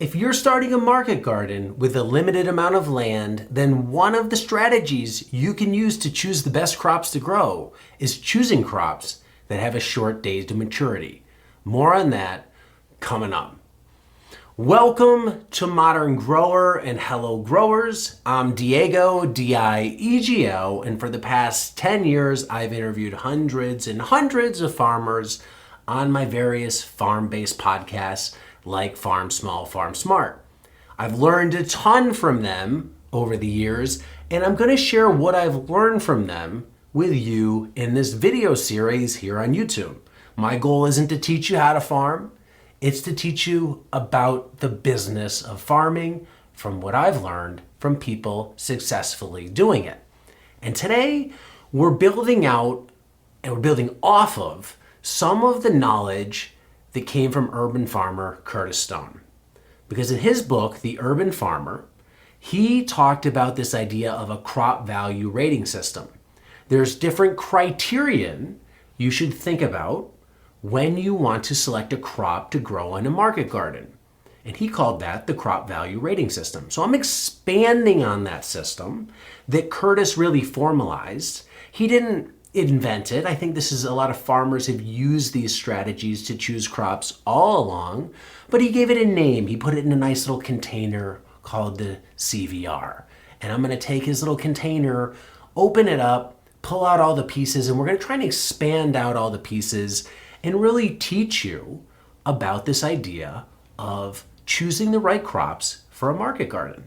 If you're starting a market garden with a limited amount of land, then one of the strategies you can use to choose the best crops to grow is choosing crops that have a short days to maturity. More on that coming up. Welcome to Modern Grower and hello growers. I'm Diego, D-I-E-G-O, and for the past 10 years I've interviewed hundreds and hundreds of farmers on my various farm-based podcasts like Farm Small, Farm Smart. I've learned a ton from them over the years, and I'm going to share what I've learned from them with you in this video series here on YouTube. My goal isn't to teach you how to farm, it's to teach you about the business of farming from what I've learned from people successfully doing it. And today we're building out and we're building off of some of the knowledge that came from urban farmer Curtis Stone. Because in his book, The Urban Farmer, he talked about this idea of a crop value rating system. There's different criterion you should think about when you want to select a crop to grow in a market garden. And he called that the crop value rating system. So I'm expanding on that system that Curtis really formalized. He didn't invent it. I think this is a lot of farmers have used these strategies to choose crops all along, but he gave it a name. He put it in a nice little container called the CVR. And I'm going to take his little container, open it up, pull out all the pieces, and we're going to try and expand out all the pieces and really teach you about this idea of choosing the right crops for a market garden.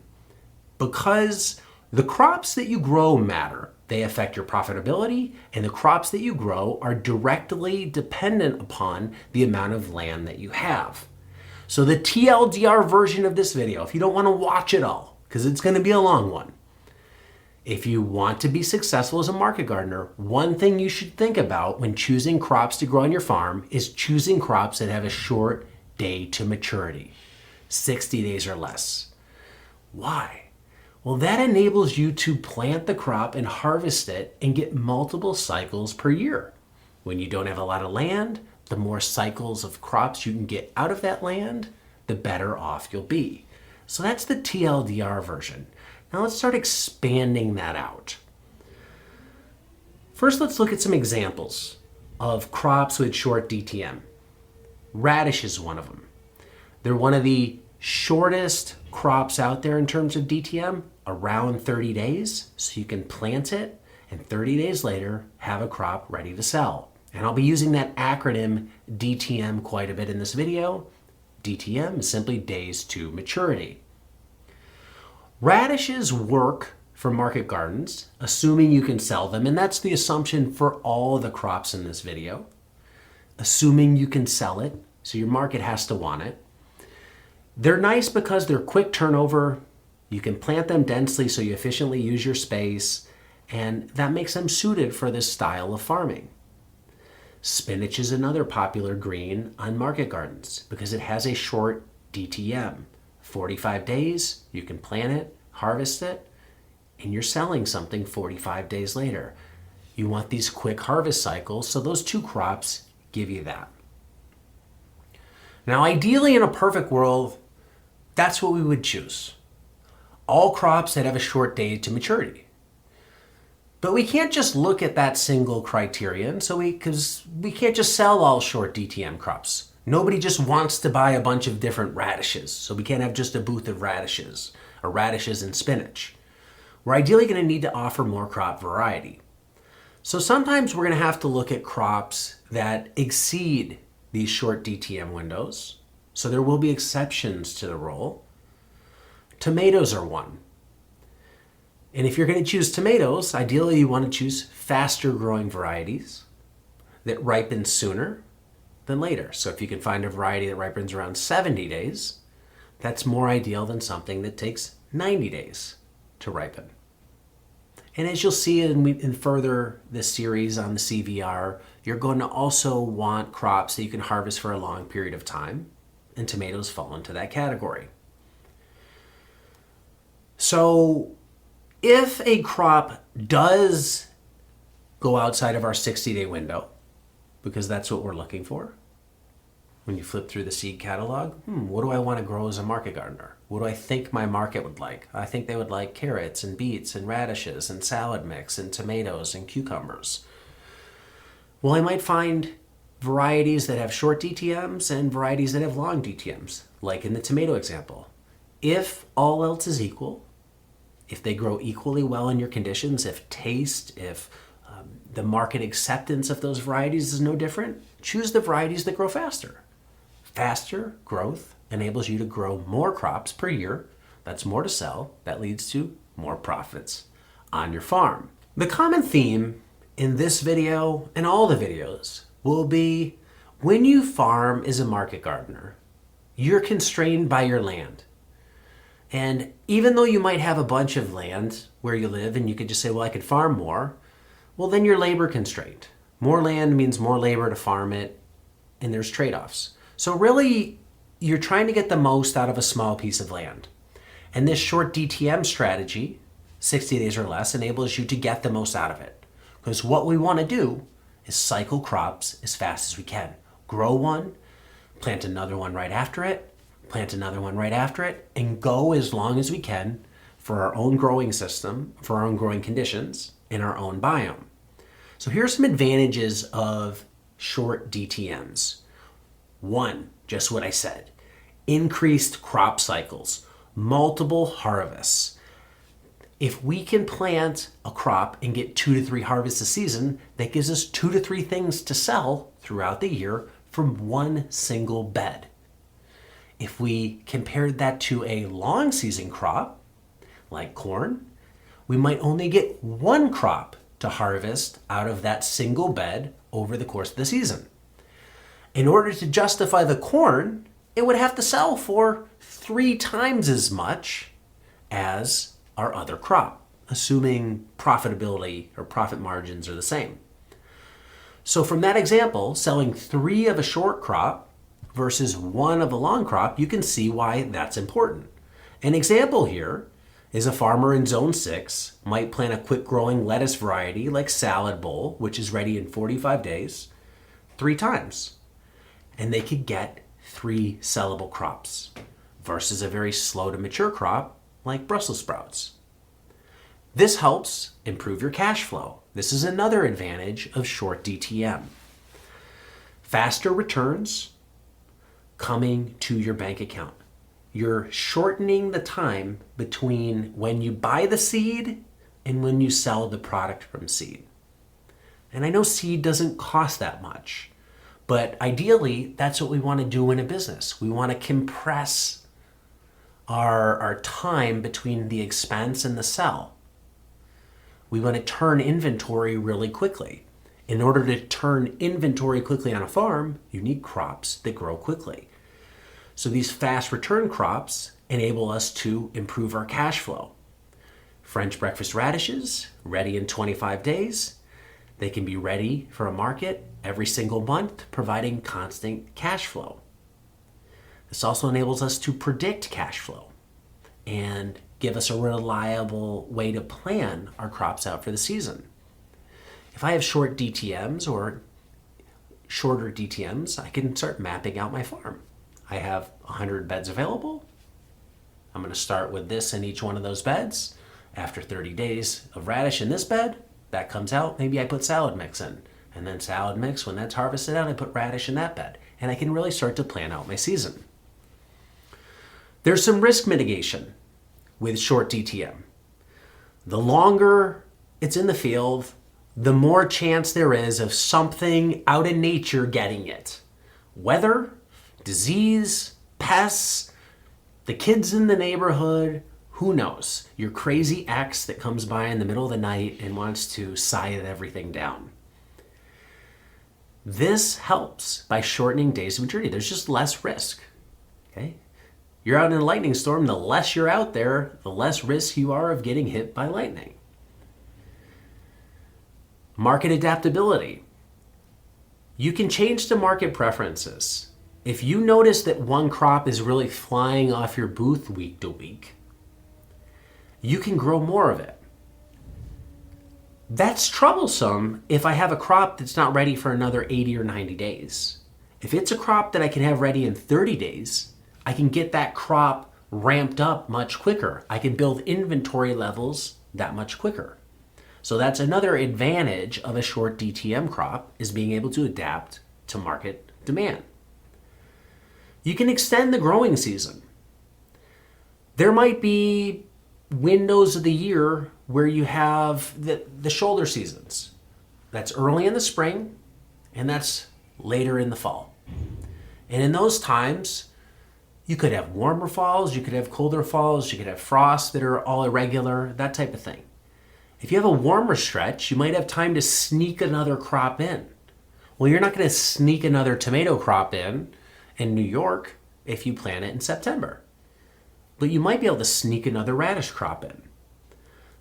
Because the crops that you grow matter. They affect your profitability, and the crops that you grow are directly dependent upon the amount of land that you have. So the TLDR version of this video, if you don't want to watch it all, because it's going to be a long one, if you want to be successful as a market gardener, one thing you should think about when choosing crops to grow on your farm is choosing crops that have a short day to maturity, 60 days or less. Why? Well, that enables you to plant the crop and harvest it and get multiple cycles per year. When you don't have a lot of land, the more cycles of crops you can get out of that land, the better off you'll be. So that's the TLDR version. Now let's start expanding that out. First, let's look at some examples of crops with short DTM. Radish is one of them. They're one of the shortest crops out there in terms of DTM, around 30 days. So you can plant it and 30 days later have a crop ready to sell. And I'll be using that acronym DTM quite a bit in this video. DTM is simply days to maturity. Radishes work for market gardens, assuming you can sell them, and that's the assumption for all the crops in this video. Assuming you can sell it, so your market has to want it. They're nice because they're quick turnover. You can plant them densely so you efficiently use your space, and that makes them suited for this style of farming. Spinach is another popular green on market gardens because it has a short DTM. 45 days, you can plant it, harvest it, and you're selling something 45 days later. You want these quick harvest cycles, so those two crops give you that. Now, ideally in a perfect world, that's what we would choose. All crops that have a short day to maturity. But we can't just look at that single criterion, because we can't just sell all short DTM crops. Nobody just wants to buy a bunch of different radishes, so we can't have just a booth of radishes, or radishes and spinach. We're ideally going to need to offer more crop variety. So sometimes we're going to have to look at crops that exceed these short DTM windows. So there will be exceptions to the rule. Tomatoes are one. And if you're going to choose tomatoes, ideally you want to choose faster growing varieties that ripen sooner than later. So if you can find a variety that ripens around 70 days, that's more ideal than something that takes 90 days to ripen. And as you'll see in further this series on the CVR, you're going to also want crops that you can harvest for a long period of time, and tomatoes fall into that category. So if a crop does go outside of our 60-day window, because that's what we're looking for, When you flip through the seed catalog, what do I want to grow as a market gardener? What do I think my market would like? I think they would like carrots and beets and radishes and salad mix and tomatoes and cucumbers. Well, I might find varieties that have short DTMs and varieties that have long DTMs, like in the tomato example. If all else is equal, if they grow equally well in your conditions, if taste, if the market acceptance of those varieties is no different, choose the varieties that grow faster. Faster growth enables you to grow more crops per year. That's more to sell. That leads to more profits on your farm. The common theme in this video and all the videos will be when you farm as a market gardener, you're constrained by your land. And even though you might have a bunch of land where you live and you could just say, well, I could farm more, well, then you're labor constrained. More land means more labor to farm it, and there's trade-offs. So really, you're trying to get the most out of a small piece of land. And this short DTM strategy, 60 days or less, enables you to get the most out of it. Because what we want to do is cycle crops as fast as we can. Grow one, plant another one right after it, plant another one right after it, and go as long as we can for our own growing system, for our own growing conditions, in our own biome. So here are some advantages of short DTMs. One, just what I said, increased crop cycles, multiple harvests. If we can plant a crop and get 2 to 3 harvests a season, that gives us 2 to 3 things to sell throughout the year from one single bed. If we compared that to a long season crop, like corn, we might only get 1 crop to harvest out of that single bed over the course of the season. In order to justify the corn, it would have to sell for 3 times as much as our other crop, assuming profitability or profit margins are the same. So from that example, selling 3 of a short crop versus 1 of a long crop, you can see why that's important. An example here is a farmer in Zone 6 might plant a quick-growing lettuce variety like Salad Bowl, which is ready in 45 days, 3 times. And they could get 3 sellable crops versus a very slow to mature crop like Brussels sprouts. This helps improve your cash flow. This is another advantage of short DTM. Faster returns coming to your bank account. You're shortening the time between when you buy the seed and when you sell the product from seed. And I know seed doesn't cost that much, but ideally, that's what we want to do in a business. We want to compress our time between the expense and the sell. We want to turn inventory really quickly. In order to turn inventory quickly on a farm, you need crops that grow quickly. So these fast return crops enable us to improve our cash flow. French breakfast radishes, ready in 25 days. They can be ready for a market every single month, providing constant cash flow. This also enables us to predict cash flow and give us a reliable way to plan our crops out for the season. If I have short DTMs or shorter DTMs, I can start mapping out my farm. I have 100 beds available. I'm going to start with this in each one of those beds. After 30 days of radish in this bed, that comes out, maybe I put salad mix in. And then salad mix, when that's harvested out, I put radish in that bed. And I can really start to plan out my season. There's some risk mitigation with short DTM. The longer it's in the field, the more chance there is of something out in nature getting it. Weather, disease, pests, the kids in the neighborhood, who knows? Your crazy ex that comes by in the middle of the night and wants to scythe everything down. This helps by shortening days of maturity. There's just less risk. Okay? You're out in a lightning storm, the less you're out there, the less risk you are of getting hit by lightning. Market adaptability. You can change to market preferences. If you notice that one crop is really flying off your booth week to week, you can grow more of it. That's troublesome if I have a crop that's not ready for another 80 or 90 days. If it's a crop that I can have ready in 30 days, I can get that crop ramped up much quicker. I can build inventory levels that much quicker. So that's another advantage of a short DTM crop, is being able to adapt to market demand. You can extend the growing season. There might be windows of the year where you have the shoulder seasons. That's early in the spring and that's later in the fall. And in those times, you could have warmer falls, you could have colder falls, you could have frosts that are all irregular, that type of thing. If you have a warmer stretch, you might have time to sneak another crop in. Well, you're not going to sneak another tomato crop in New York if you plant it in September. But you might be able to sneak another radish crop in.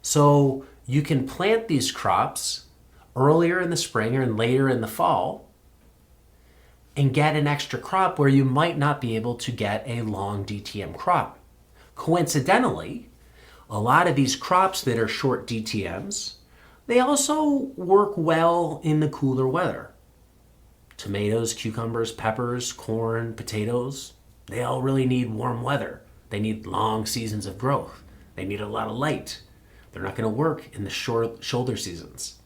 So you can plant these crops earlier in the spring or later in the fall and get an extra crop where you might not be able to get a long DTM crop. Coincidentally, a lot of these crops that are short DTMs, they also work well in the cooler weather. Tomatoes, cucumbers, peppers, corn, potatoes, they all really need warm weather. They need long seasons of growth. They need a lot of light. They're not going to work in the short shoulder seasons.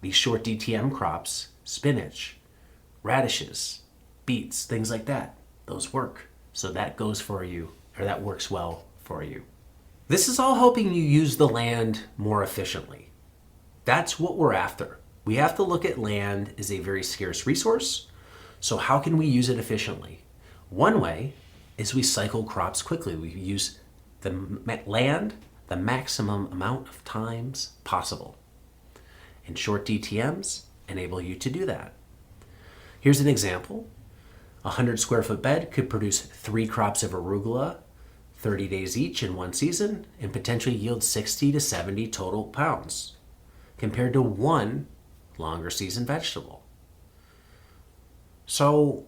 These short DTM crops, spinach, radishes, beets, things like that, those work. So that goes for you, or that works well for you. This is all helping you use the land more efficiently. That's what we're after. We have to look at land as a very scarce resource. So how can we use it efficiently? One way is we cycle crops quickly. We use the land the maximum amount of times possible. And short DTMs enable you to do that. Here's an example. A 100 square foot bed could produce 3 crops of arugula, 30 days each in one season, and potentially yield 60 to 70 total pounds, compared to one longer season vegetable. So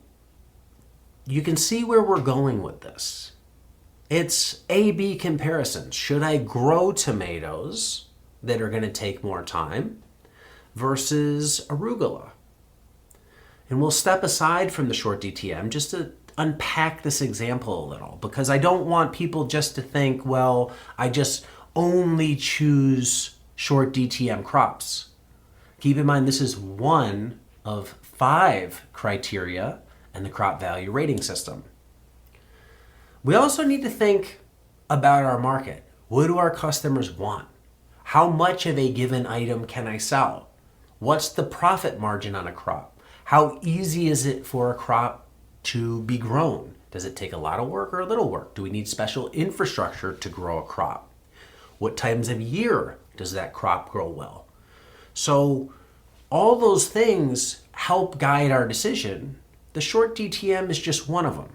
you can see where we're going with this. It's A-B comparisons. Should I grow tomatoes that are going to take more time versus arugula? And we'll step aside from the short DTM just to unpack this example a little, because I don't want people just to think, well, I just only choose short DTM crops. Keep in mind, this is one of 5 criteria in the crop value rating system. We also need to think about our market. What do our customers want? How much of a given item can I sell? What's the profit margin on a crop? How easy is it for a crop to be grown? Does it take a lot of work or a little work? Do we need special infrastructure to grow a crop? What times of year does that crop grow well? So all those things help guide our decision. The short DTM is just one of them.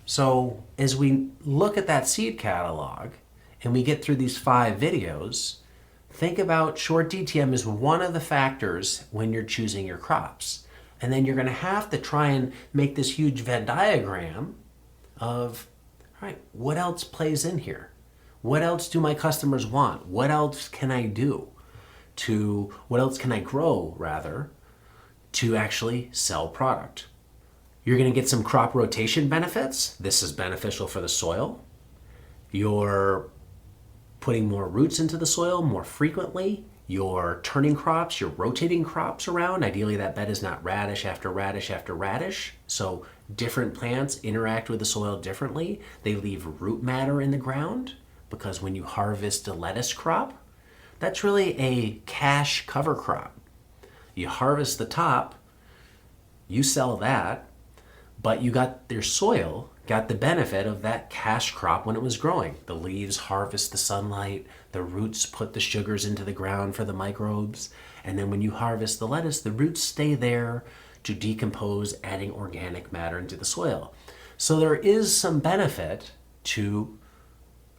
So as we look at that seed catalog and we get through these 5 videos, think about short DTM as one of the factors when you're choosing your crops. And then you're going to have to try and make this huge Venn diagram of, all right, what else plays in here? What else do my customers want? What else can I do what else can I grow, rather, to actually sell product? You're going to get some crop rotation benefits. This is beneficial for the soil. You're putting more roots into the soil more frequently. You're turning crops, you're rotating crops around. Ideally, that bed is not radish after radish after radish. So different plants interact with the soil differently. They leave root matter in the ground, because when you harvest a lettuce crop, that's really a cash cover crop. You harvest the top, you sell that, but you got your soil, got the benefit of that cash crop when it was growing. The leaves harvest the sunlight, the roots put the sugars into the ground for the microbes, and then when you harvest the lettuce, the roots stay there to decompose, adding organic matter into the soil. So there is some benefit to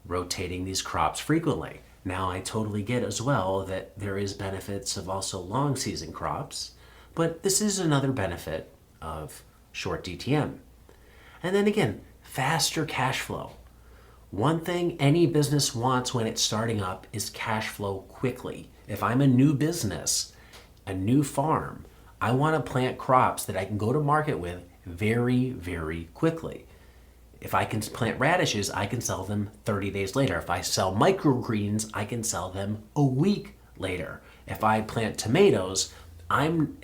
rotating these crops frequently. Now, I totally get as well that there is benefits of also long season crops, but this is another benefit of short DTM. And then again, faster cash flow. One thing any business wants when it's starting up is cash flow quickly. If I'm a new business, a new farm, I want to plant crops that I can go to market with very, very quickly. If I can plant radishes, I can sell them 30 days later. If I sell microgreens, I can sell them a week later. If I plant tomatoes, I'm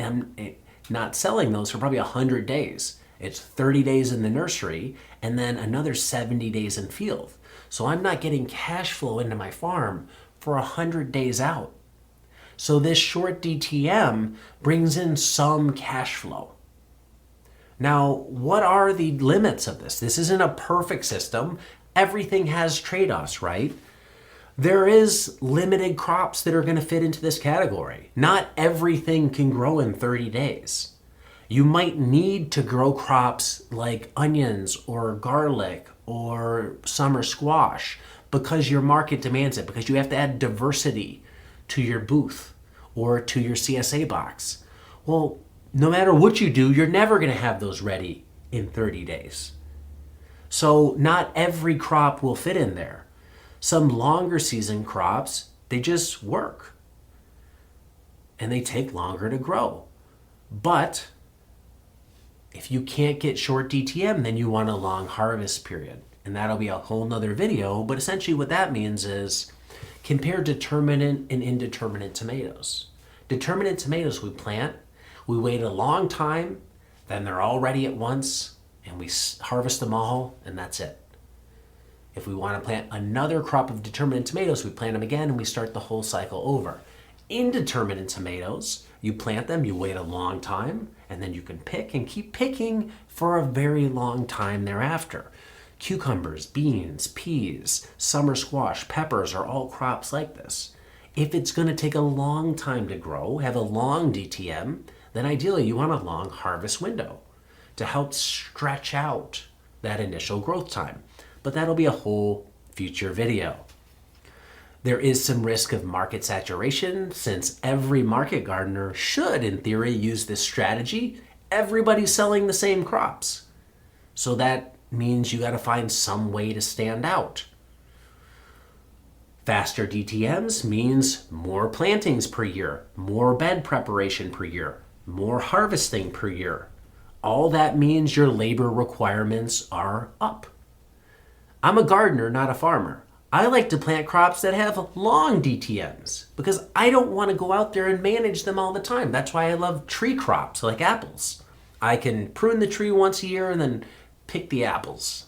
not selling those for probably 100 days. It's 30 days in the nursery and then another 70 days in field. So I'm not getting cash flow into my farm for 100 days out. So this short DTM brings in some cash flow. Now, what are the limits of this? This isn't a perfect system. Everything has trade-offs, right? There is limited crops that are going to fit into this category. Not everything can grow in 30 days. You might need to grow crops like onions or garlic or summer squash because your market demands it, because you have to add diversity to your booth or to your CSA box. Well, no matter what you do, you're never going to have those ready in 30 days. So not every crop will fit in there. Some longer season crops, they just work. And they take longer to grow. But if you can't get short DTM, then you want a long harvest period. And that'll be a whole nother video. But essentially what that means is compare determinate and indeterminate tomatoes. Determinate tomatoes we plant, we wait a long time, then they're all ready at once, and we harvest them all, and that's it. If we want to plant another crop of determinate tomatoes, we plant them again, and we start the whole cycle over. Indeterminate tomatoes, you plant them, you wait a long time, and then you can pick and keep picking for a very long time thereafter. Cucumbers, beans, peas, summer squash, peppers are all crops like this. If it's going to take a long time to grow, have a long DTM, then ideally you want a long harvest window to help stretch out that initial growth time. But that'll be a whole future video. There is some risk of market saturation since every market gardener should, in theory, use this strategy. Everybody's selling the same crops. So that means you got to find some way to stand out. Faster DTMs means more plantings per year, more bed preparation per year, more harvesting per year. All that means your labor requirements are up. I'm a gardener, not a farmer. I like to plant crops that have long DTMs because I don't want to go out there and manage them all the time. That's why I love tree crops like apples. I can prune the tree once a year and then pick the apples.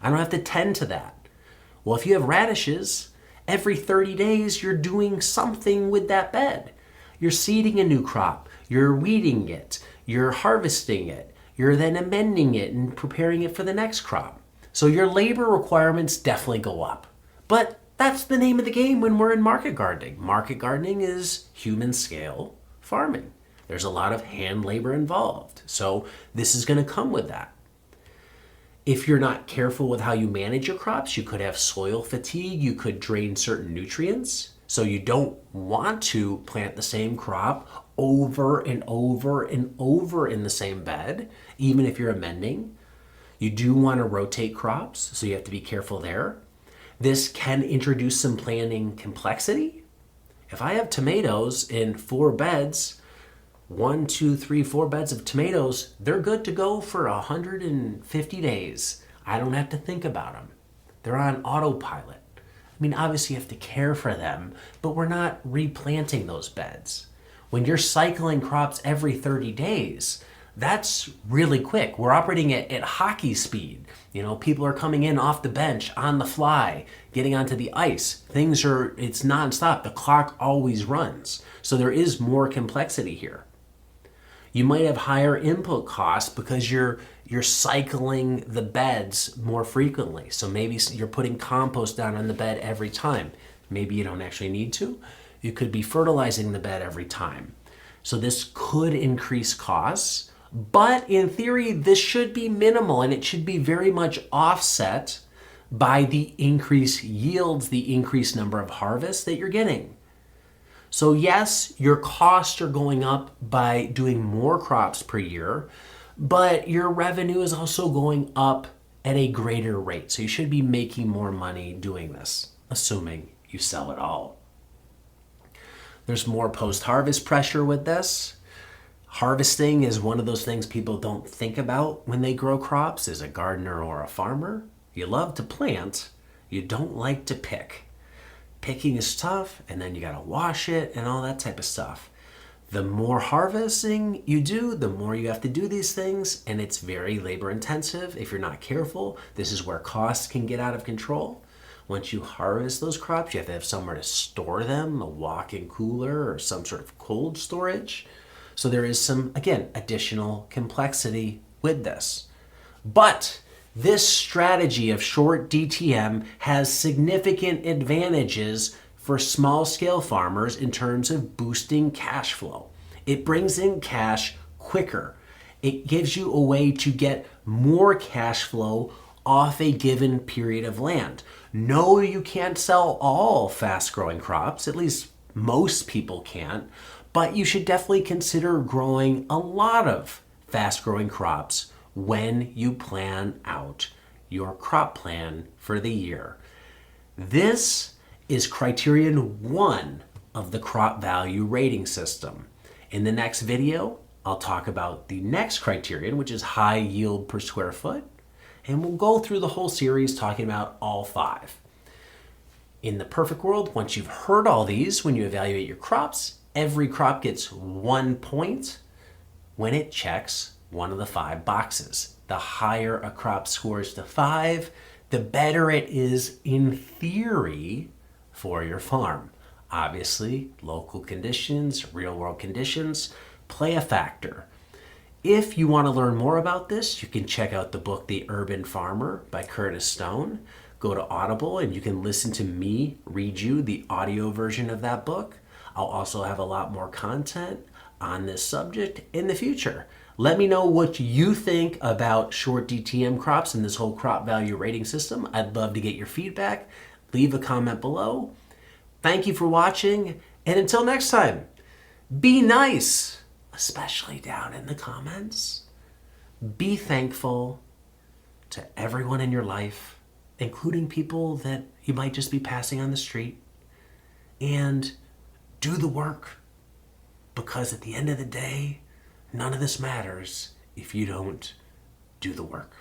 I don't have to tend to that. Well, if you have radishes, every 30 days you're doing something with that bed. You're seeding a new crop, you're weeding it, you're harvesting it, you're then amending it and preparing it for the next crop. So your labor requirements definitely go up. But that's the name of the game when we're in market gardening. Market gardening is human scale farming. There's a lot of hand labor involved. So this is going to come with that. If you're not careful with how you manage your crops, you could have soil fatigue, you could drain certain nutrients. So you don't want to plant the same crop over and over and over in the same bed, even if you're amending. You do want to rotate crops, so you have to be careful there. This can introduce some planting complexity. If I have tomatoes in 4 beds, 1, 2, 3, 4 beds of tomatoes, they're good to go for 150 days. I don't have to think about them. They're on autopilot. I mean, obviously you have to care for them, but we're not replanting those beds. When you're cycling crops every 30 days, that's really quick. We're operating at hockey speed. You know, people are coming in off the bench, on the fly, getting onto the ice. It's nonstop. The clock always runs. So there is more complexity here. You might have higher input costs because you're cycling the beds more frequently. So maybe you're putting compost down on the bed every time. Maybe you don't actually need to. You could be fertilizing the bed every time. So this could increase costs, but in theory, this should be minimal and it should be very much offset by the increased yields, the increased number of harvests that you're getting. So yes, your costs are going up by doing more crops per year, but your revenue is also going up at a greater rate. So you should be making more money doing this, assuming you sell it all. There's more post-harvest pressure with this. Harvesting is one of those things people don't think about when they grow crops as a gardener or a farmer. You love to plant, you don't like to pick. Picking is tough, and then you gotta wash it and all that type of stuff. The more harvesting you do, the more you have to do these things, and it's very labor intensive. If you're not careful, this is where costs can get out of control. Once you harvest those crops, you have to have somewhere to store them, a walk-in cooler or some sort of cold storage. So there is some, again, additional complexity with this. But this strategy of short DTM has significant advantages for small-scale farmers in terms of boosting cash flow. It brings in cash quicker. It gives you a way to get more cash flow off a given period of land. No, you can't sell all fast-growing crops, at least most people can't, but you should definitely consider growing a lot of fast-growing crops when you plan out your crop plan for the year. This is criterion 1 of the crop value rating system. In the next video, I'll talk about the next criterion, which is high yield per square foot, and we'll go through the whole series talking about all 5. In the perfect world, once you've heard all these, when you evaluate your crops, every crop gets 1 point when it checks one of the 5 boxes. The higher a crop scores to 5, the better it is in theory for your farm. Obviously, local conditions, real world conditions play a factor. If you want to learn more about this, you can check out the book The Urban Farmer by Curtis Stone. Go to Audible and you can listen to me read you the audio version of that book. I'll also have a lot more content on this subject in the future. Let me know what you think about short DTM crops and this whole crop value rating system. I'd love to get your feedback. Leave a comment below. Thank you for watching, and until next time, be nice, especially down in the comments. Be thankful to everyone in your life, including people that you might just be passing on the street, and do the work, because at the end of the day, none of this matters if you don't do the work.